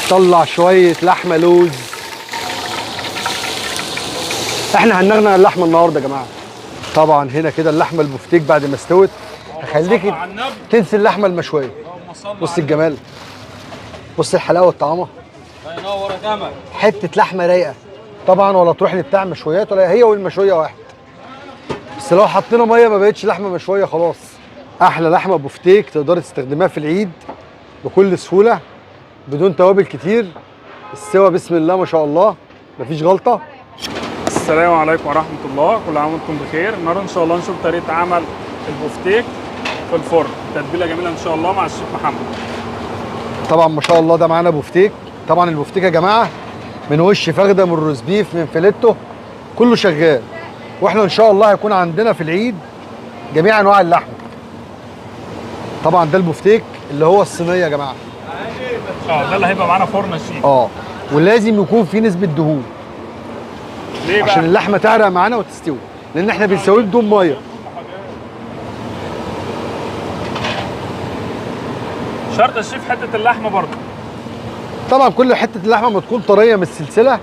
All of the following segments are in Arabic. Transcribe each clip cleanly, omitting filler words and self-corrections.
طلع شويه لحمه لوز. احنا هنغنى اللحمه النهارده يا جماعه. طبعا هنا كده اللحمه البفتيك بعد ما استوت هخليك تنسي اللحمه المشويه. بص الجمال، بص الحلاوه والطعامه. الله ينور يا جمل. حته لحمه رايقه طبعا، ولا تروح لبتاع مشويات ولا هي والمشويه واحد. بس لو حطينا ميه ما بقتش لحمه مشويه خلاص. احلى لحمه بفتيك تقدري تستخدمها في العيد بكل سهوله بدون توابل كتير. السوا بسم الله ما شاء الله مفيش غلطه. السلام عليكم ورحمة الله، كل عام وانتم بخير. النهارده ان شاء الله نشوف طريقة عمل البفتيك في الفرن، تتبيلة جميلة ان شاء الله مع الشيف محمد. طبعا ما شاء الله ده معانا بفتيك. طبعا البفتيك يا جماعه من وش فخده، من روز بيف، من فيليتو، كله شغال. واحنا ان شاء الله هيكون عندنا في العيد جميع انواع اللحم. طبعا ده البفتيك اللي هو الصينيه يا جماعه. ده اللي هيبقى معانا فرن الشيف. ولازم يكون فيه نسبه دهون. ليه بقى؟ عشان اللحمه تعرق معانا وتستوي، لان احنا بنسويه بدون ميه. شرط الشيف حتة اللحمة برضه. طبعا كل حته اللحمه ما تكون طريه من السلسله،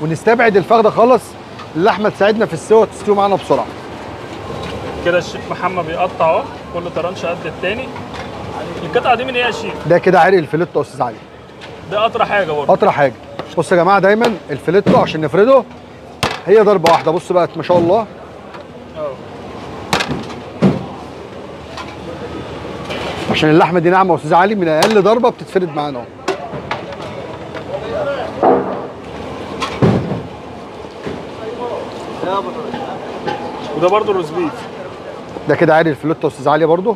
ونستبعد الفخده خالص. اللحمه تساعدنا في السوا تستوي معانا بسرعه. كده الشيف محمد بيقطع اهو، كل طرنش قد التاني. القطعة دي من ايه يا شيف؟ ده كده عرق الفيليتو يا استاذ علي. ده اطرى حاجة برضه. اطرى حاجه. بص يا جماعه دايما الفيليتو عشان نفرده هي ضربه واحده. بص بقى ما شاء الله. عشان اللحمه دي ناعمه يا استاذ علي، من اقل ضربه بتتفرد معانا اهو. وده برضه روز بيف. ده كده عرق الفيليتو يا استاذ علي برضه.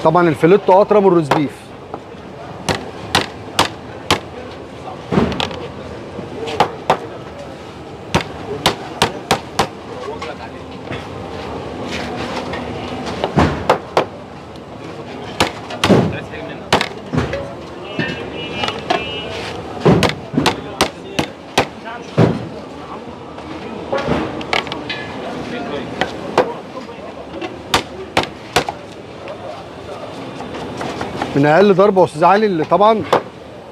طبعا الفيليتو اطرى من الروز بيف. من اقل ضربه يا استاذ علي اللي طبعا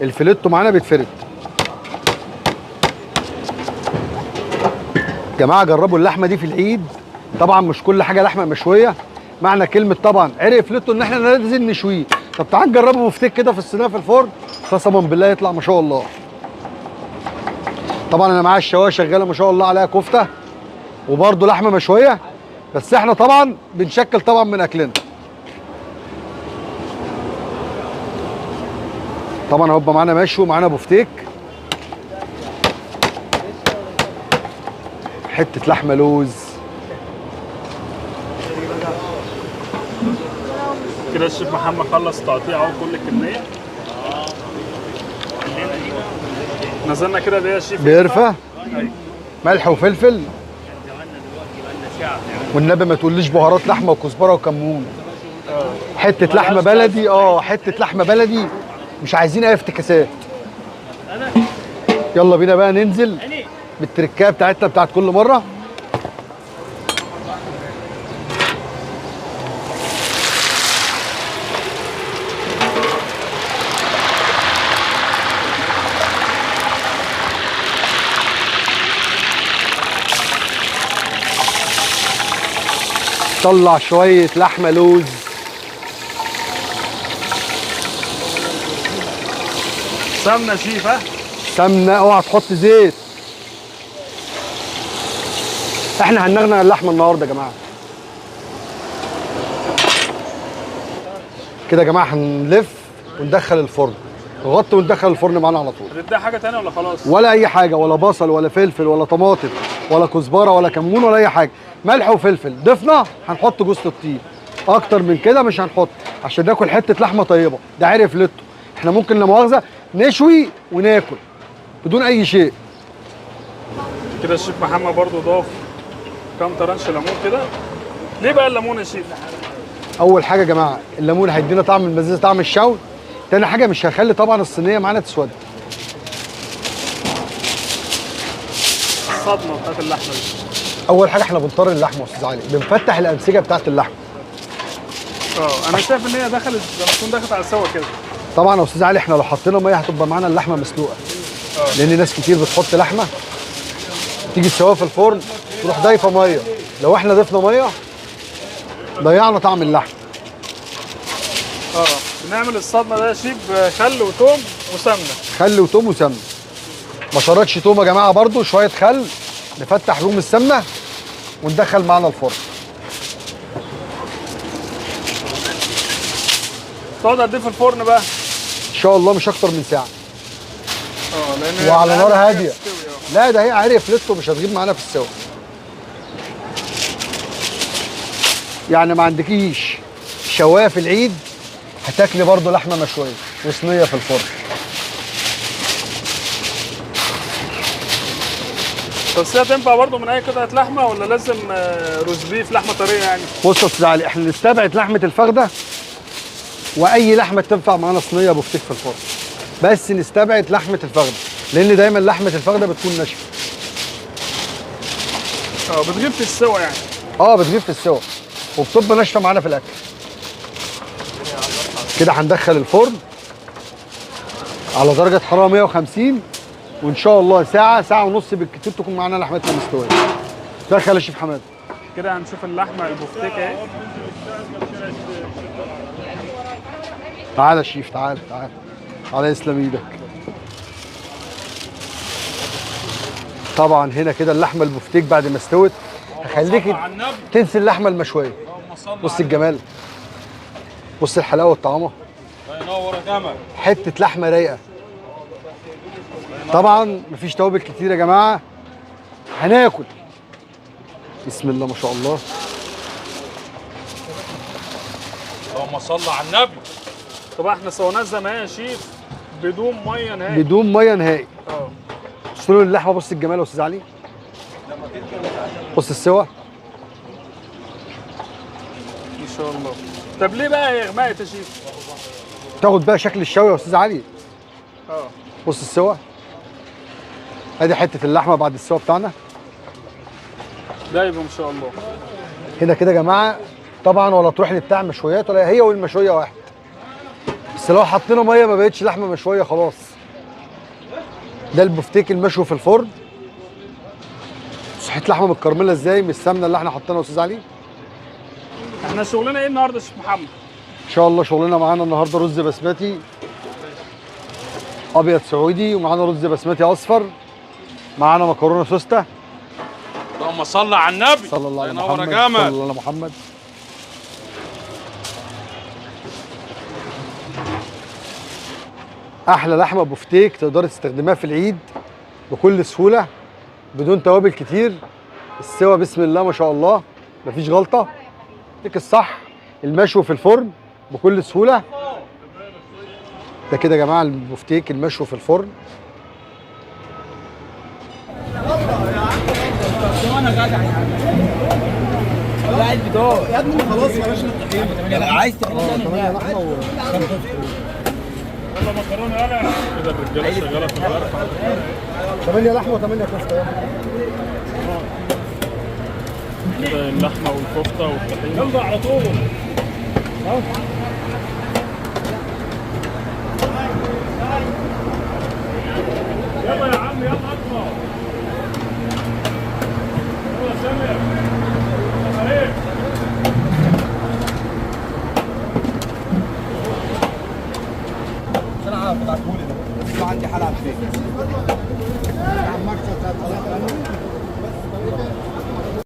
الفيليتو معانا بيتفرد. جماعه جربوا اللحمه دي في العيد. طبعا مش كل حاجه لحمه مشويه. معنى كلمه طبعا عرق فيليتو ان احنا لازم نشويه. طب تعال نجربه بفتيك كده في الصينيه في الفرن، قسما بالله يطلع ما شاء الله. طبعا انا معايا الشوايه شغاله ما شاء الله عليها كفته وبرده لحمه مشويه، بس احنا طبعا بنشكل طبعا من اكلنا. طبعا هيبقى معانا مشوي ومعانا بفتيك. حته لحمه لوز. كده الشيف محمد خلص تقطيع اهو كل الكميه. نزلنا كده بيه يا شيف بقرفه، ملح وفلفل، والنبي ما تقوليش بهارات لحمه وكزبره وكمون. حته لحمه بلدي. حته لحمه بلدي، مش عايزين اي افتكاسات. يلا بينا بقى ننزل بالتركايه بتاعتنا بتاعت كل مره. طلع شويه لحمه لوز. سمنه شيف. سمنه، اوعى تحط زيت. احنا هنغنى اللحمه النهارده يا جماعه. كده يا جماعه هنلف وندخل الفرن، نغطي وندخل الفرن معانا على طول. هتديها حاجه ثانيه ولا خلاص؟ ولا اي حاجه، ولا بصل ولا فلفل ولا طماطم ولا كزبره ولا كمون ولا اي حاجه. ملح وفلفل. ضفنا هنحط جوز الطيب. اكتر من كده مش هنحط عشان ناكل حته لحمه طيبه. ده عرق فيليتو. احنا ممكن لا مؤاخذه نشوي وناكل بدون اي شيء. كده الشيف محمد برضو ضاف كام طرنش ليمون كده. ليه بقى الليمون يا شيف؟ اول حاجه يا جماعه الليمون هيدينا طعم المزازه، طعم الشوي. تاني حاجه مش هيخلي طبعا الصينيه معانا تسود. الصدمه بتاعت اللحمه دي. اول حاجه احنا بنطر اللحمه يا استاذ علي، بنفتح الانسجه بتاعت اللحمه. انا شايف ان هي دخلت لما تكون دخلت على السوا كده. طبعا يا استاذ علي احنا لو حطينا ميه هتبقى معانا اللحمه مسلوقه، لان ناس كتير بتحط لحمه تيجي تسويها في الفرن تروح ضايفه ميه. لو احنا ضفنا ميه ضيعنا طعم اللحمه. بنعمل الصدمه ده يا شيف خل وتوم وسمنه. خل وتوم وسمنه. بشرات توم يا جماعه، برضو شويه خل نفتح روم السمنه وندخل معانا الفرن. تقعد قد ايه في الفرن بقى؟ ان شاء الله مش اكتر من ساعه. لان وعلى نار هاديه. لا ده هي عرف لسه مش هتغيب معانا في السوا. يعني ما عندكيش شوايه في العيد هتاكلي برضو لحمه مشويه وصينيه في الفرن. بس هي تنفع برضو من اي قطعه لحمه ولا لازم روز بيف لحمه طريه يعني؟ بص يا استاذ علي، احنا نستبعد لحمه الفخده واي لحمه تنفع معانا صينيه بفتيك في الفرن، بس نستبعد لحمه الفخده لان دايما لحمه الفخده بتكون ناشفه. بتغيب في السوا يعني. بتغيب في السوا وبتبقى ناشفه معانا في الاكل. كده هندخل الفرن على درجه حراره 150 وان شاء الله ساعه ونص بالكتير تكون معانا لحمتنا مستويه. دخل يا شيف حماد. كده هنشوف اللحمه البفتيك اهي. تعالى يا شيف، تعالى يسلم ايدك. طبعا هنا كده اللحمه البفتيك بعد ما استوت هخليكي تنسي اللحمه المشويه. بص الجمال، بص الحلاوه والطعامه. الله ينور يا جمل. حته لحمه رايقه. طبعا مفيش توابل كتير يا جماعه. هناكل. بسم الله ما شاء الله. اللهم صل على النبي. طب احنا سويناه زي ما هي يا شيف بدون ميه نهائي. بدون ميه نهائي. سلو اللحمه. بص الجمال يا استاذ علي. بص السوا. ان شاء الله. طب ليه بقى هي غمقت يا شيف؟ تاخد بقى شكل الشوي يا استاذ علي. بص السوا. ادي حته اللحمه بعد السوا بتاعنا. دايبه ان شاء الله. هنا كده يا جماعه طبعا ولا تروح لبتاع مشويات ولا هي والمشويه واحد. بس لو حطينا ميه ما بقتش لحمه مشويه خلاص. ده البفتيك المشوي في الفرن. صحيت لحمه متكرمله ازاي من السمنه اللي احنا حاطينها يا استاذ علي. احنا شغلنا ايه النهارده يا شيخ محمد؟ ان شاء الله شغلنا معانا النهارده رز بسمتي ابيض سعودي، ومعانا رز بسمتي اصفر، معانا مكرونه سوسته. اللهم صل على النبي. صلى الله على ينور محمد. يا جمل. صلى الله على محمد. احلى لحمه بفتيك تقدري تستخدميها في العيد بكل سهوله بدون توابل كتير. السوا بسم الله ما شاء الله مفيش غلطه. ليك الصح المشوي في الفرن بكل سهوله. ده كده يا جماعه البفتيك المشوي في الفرن. يا ابني خلاص بلاش عايز يلا مكرونه يلا. كده الرجاله شغاله في الغرفه. 8 لحمه و8 كفته. كده اللحمه والكفته والطحينه يلا على طول. يلا يا عم يلا اطلع. يلا سامر. يا انا عارف بتاعتهولي ده عندي حلقه فيه.